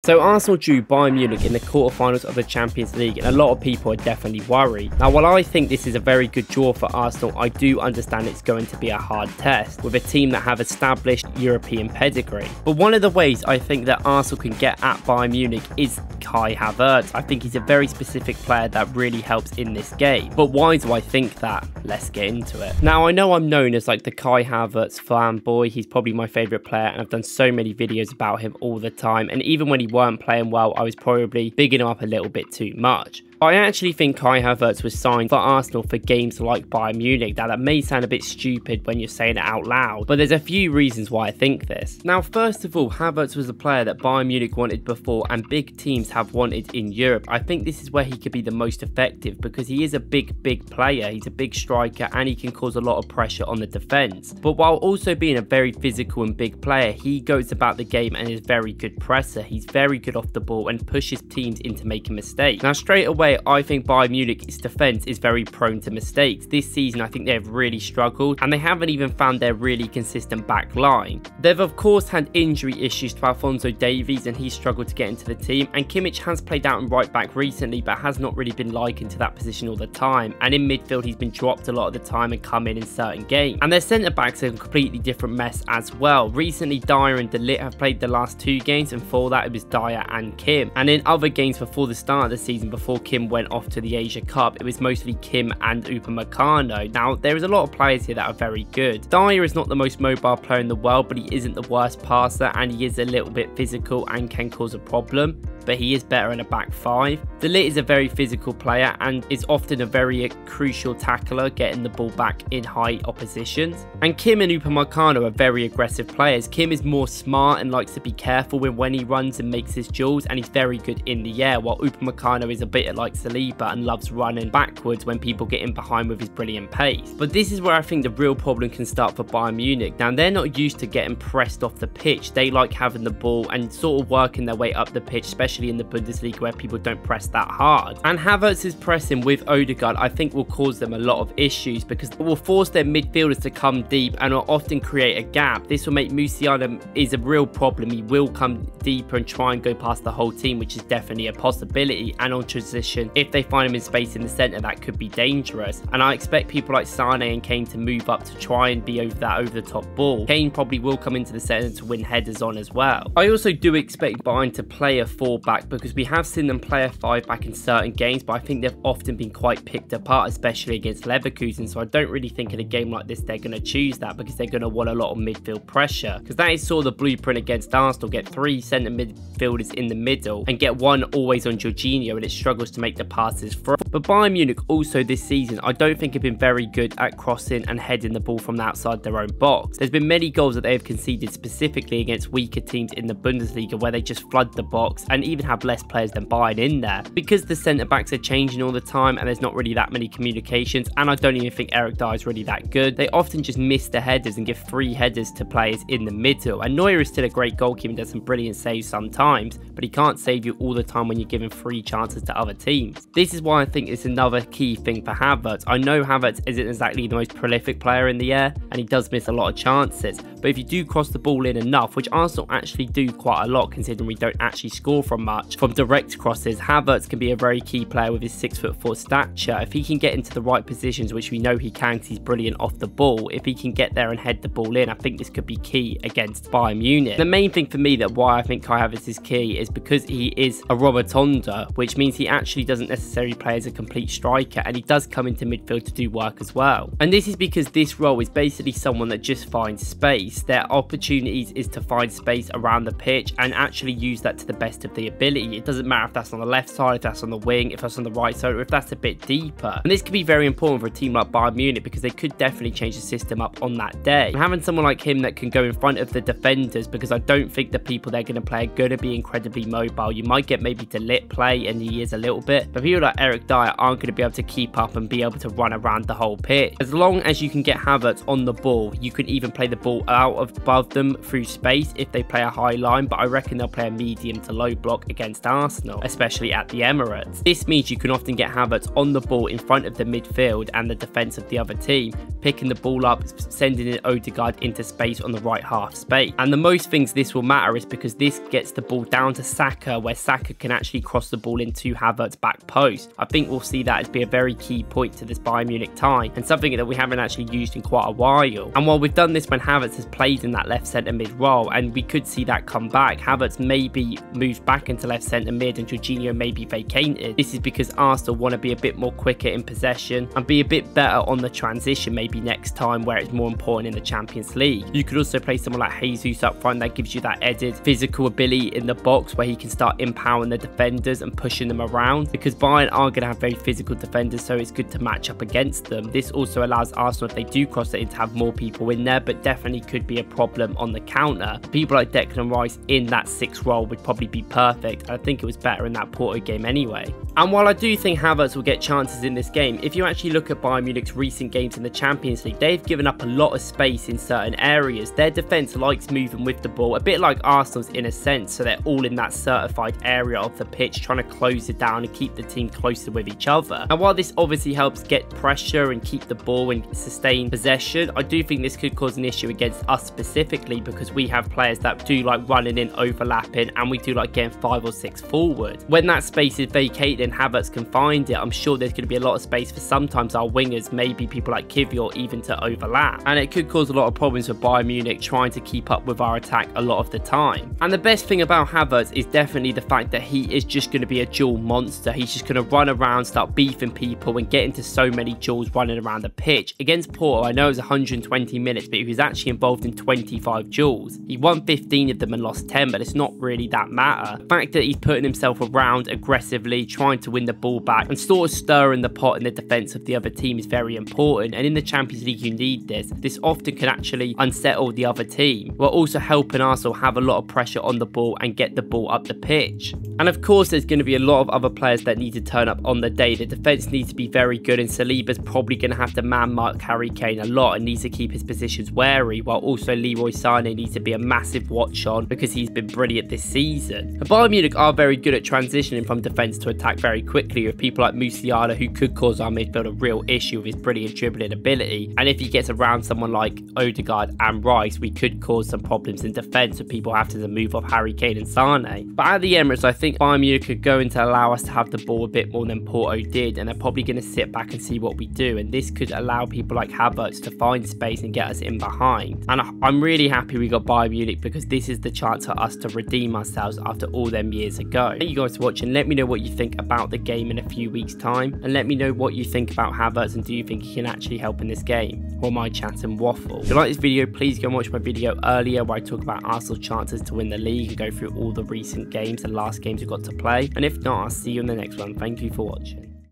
So Arsenal drew Bayern Munich in the quarterfinals of the Champions League, and a lot of people are definitely worried. Now, while I think this is a very good draw for Arsenal, I do understand it's going to be a hard test with a team that have established European pedigree. But one of the ways I think that Arsenal can get at Bayern Munich is Kai Havertz. I think he's a very specific player that really helps in this game. But why do I think that? Let's get into it. Now, I know I'm known as like the Kai Havertz fanboy. He's probably my favourite player, and I've done so many videos about him all the time. And even when he weren't playing well, I was probably bigging him up a little bit too much. I actually think Kai Havertz was signed for Arsenal for games like Bayern Munich. Now, that may sound a bit stupid when you're saying it out loud, but there's a few reasons why I think this. Now, first of all, Havertz was a player that Bayern Munich wanted before and big teams have wanted in Europe. I think this is where he could be the most effective because he is a big player. He's a big striker and he can cause a lot of pressure on the defence. But while also being a very physical and big player, he goes about the game and is a very good presser. He's very good off the ball and pushes teams into making mistakes. Now, straight away, I think Bayern Munich's defence is very prone to mistakes. This season, I think they've really struggled and they haven't even found their really consistent back line. They've of course had injury issues to Alphonso Davies and he's struggled to get into the team, and Kimmich has played out in right back recently but has not really been likened to that position all the time, and in midfield he's been dropped a lot of the time and come in certain games. And their centre backs are a completely different mess as well. Recently Dyer and De Ligt have played the last 2 games, and for that it was Dyer and Kim, and in other games before the start of the season, before Kim went off to the Asia Cup, it was mostly Kim and Upamecano. Now, there is a lot of players here that are very good. Dyer is not the most mobile player in the world, but he isn't the worst passer, and he is a little bit physical and can cause a problem, but he is better in a back 5. De Ligt is a very physical player and is often a very crucial tackler, getting the ball back in high oppositions. And Kim and Upamecano are very aggressive players. Kim is more smart and likes to be careful when he runs and makes his duels, and he's very good in the air, while Upamecano is a bit like Saliba and loves running backwards when people get in behind with his brilliant pace. But this is where I think the real problem can start for Bayern Munich. Now, they're not used to getting pressed off the pitch. They like having the ball and sort of working their way up the pitch, especially in the Bundesliga where people don't press that hard. And Havertz's pressing with Odegaard, I think, will cause them a lot of issues because it will force their midfielders to come deep and will often create a gap. This will make Musiala is a real problem. He will come deeper and try and go past the whole team, which is definitely a possibility. And on transition, if they find him in space in the centre, that could be dangerous. And I expect people like Sane and Kane to move up to try and be over the top ball. Kane probably will come into the centre to win headers on as well. I also do expect Bayern to play a 4-back because we have seen them play a 5-back in certain games, but I think they've often been quite picked apart, especially against Leverkusen. So I don't really think in a game like this they're going to choose that because they're going to want a lot of midfield pressure, because that is sort of the blueprint against Arsenal. Get 3 centre midfielders in the middle and get one always on Jorginho, and it struggles to make the passes through. But Bayern Munich also this season, I don't think have been very good at crossing and heading the ball from outside their own box. There's been many goals that they have conceded specifically against weaker teams in the Bundesliga where they just flood the box and even have less players than Bayern in there. Because the centre backs are changing all the time and there's not really that many communications, and I don't even think Eric Dyer is really that good, they often just miss the headers and give 3 headers to players in the middle. And Neuer is still a great goalkeeper and does some brilliant saves sometimes, but he can't save you all the time when you're giving 3 chances to other teams. This is why I think it's another key thing for Havertz. I know Havertz isn't exactly the most prolific player in the air and he does miss a lot of chances, but if you do cross the ball in enough, which Arsenal actually do quite a lot considering we don't actually score from much from direct crosses, Havertz can be a very key player with his 6'4" stature. If he can get into the right positions, which we know he can because he's brilliant off the ball, if he can get there and head the ball in, I think this could be key against Bayern Munich. The main thing for me that why I think Kai Havertz is key is because he is a robotonda, which means he actually doesn't necessarily play as a complete striker, and he does come into midfield to do work as well. And this is because this role is basically someone that just finds space. Their opportunities is to find space around the pitch and actually use that to the best of the ability. It doesn't matter if that's on the left side, if that's on the wing, if that's on the right side, or if that's a bit deeper. And this could be very important for a team like Bayern Munich because they could definitely change the system up on that day. And having someone like him that can go in front of the defenders, because I don't think the people they're going to play are going to be incredibly mobile. You might get maybe De Ligt play, and he is a little bit, but people like Eric Dyer Dier aren't going to be able to keep up and be able to run around the whole pitch. As long as you can get Havertz on the ball, you can even play the ball out of above them through space if they play a high line, but I reckon they'll play a medium to low block against Arsenal, especially at the Emirates. This means you can often get Havertz on the ball in front of the midfield and the defence of the other team, picking the ball up, sending in Odegaard into space on the right half space. And the most things this will matter is because this gets the ball down to Saka, where Saka can actually cross the ball into Havertz's back post. I think we'll see that as be a very key point to this Bayern Munich tie, and something that we haven't actually used in quite a while. And while we've done this when Havertz has played in that left centre mid role, and we could see that come back, Havertz maybe moves back into left centre mid and Jorginho may be vacated. This is because Arsenal want to be a bit more quicker in possession and be a bit better on the transition maybe next time, where it's more important in the Champions League. You could also play someone like Jesus up front that gives you that added physical ability in the box, where he can start empowering the defenders and pushing them around, because Bayern are going to have very physical defenders, so it's good to match up against them. This also allows Arsenal, if they do cross it in, to have more people in there, but definitely could be a problem on the counter. People like Declan Rice in that 6 role would probably be perfect. I think it was better in that Porto game anyway. And while I do think Havertz will get chances in this game, if you actually look at Bayern Munich's recent games in the Champions League, they've given up a lot of space in certain areas. Their defence likes moving with the ball, a bit like Arsenal's in a sense, so they're all in that certified area of the pitch, trying to close it down and keep the team closer with each other. And while this obviously helps get pressure and keep the ball and sustain possession, I do think this could cause an issue against us specifically, because we have players that do like running in, overlapping, and we do like getting 5 or 6 forward. When that space is vacated and Havertz can find it, I'm sure there's going to be a lot of space for sometimes our wingers, maybe people like Kivior, even to overlap. And it could cause a lot of problems for Bayern Munich trying to keep up with our attack a lot of the time. And the best thing about Havertz is definitely the fact that he is just going to be a duel monster. He's just going to run around, start beefing people and get into so many duels running around the pitch. Against Porto, I know it was 120 minutes, but he was actually involved in 25 duels. He won 15 of them and lost 10, but it's not really that matter. The fact that he's putting himself around aggressively, trying to win the ball back and sort of stirring the pot in the defence of the other team is very important. And in the Champions League, you need this. This often can actually unsettle the other team, while also helping Arsenal have a lot of pressure on the ball and get the ball up the pitch. And of course, there's going to be a lot of other players that need to turn up on the day. The defence needs to be very good, and Saliba's probably going to have to man mark Harry Kane a lot and needs to keep his positions wary, while also Leroy Sané needs to be a massive watch on because he's been brilliant this season. And Bayern Munich are very good at transitioning from defence to attack very quickly, with people like Musiala, who could cause our midfield a real issue with his brilliant dribbling ability. And if he gets around someone like Odegaard and Rice, we could cause some problems in defence with people having to move off Harry Kane and Sané. But at the Emirates, I think Bayern Munich are going to allow us to have the ball a bit more than Porto did, and they're probably going to sit back and see what we do, and this could allow people like Havertz to find space and get us in behind. And I'm really happy we got Bayern Munich, because this is the chance for us to redeem ourselves after all them years ago. Thank you guys for watching. Let me know what you think about the game in a few weeks time, and let me know what you think about Havertz, and do you think he can actually help in this game, or am I chat and waffle? If you like this video, please go and watch my video earlier where I talk about Arsenal's chances to win the league and go through all the recent games and last games we've got to play. And if not, I'll see you in the next one. Thank you for watching.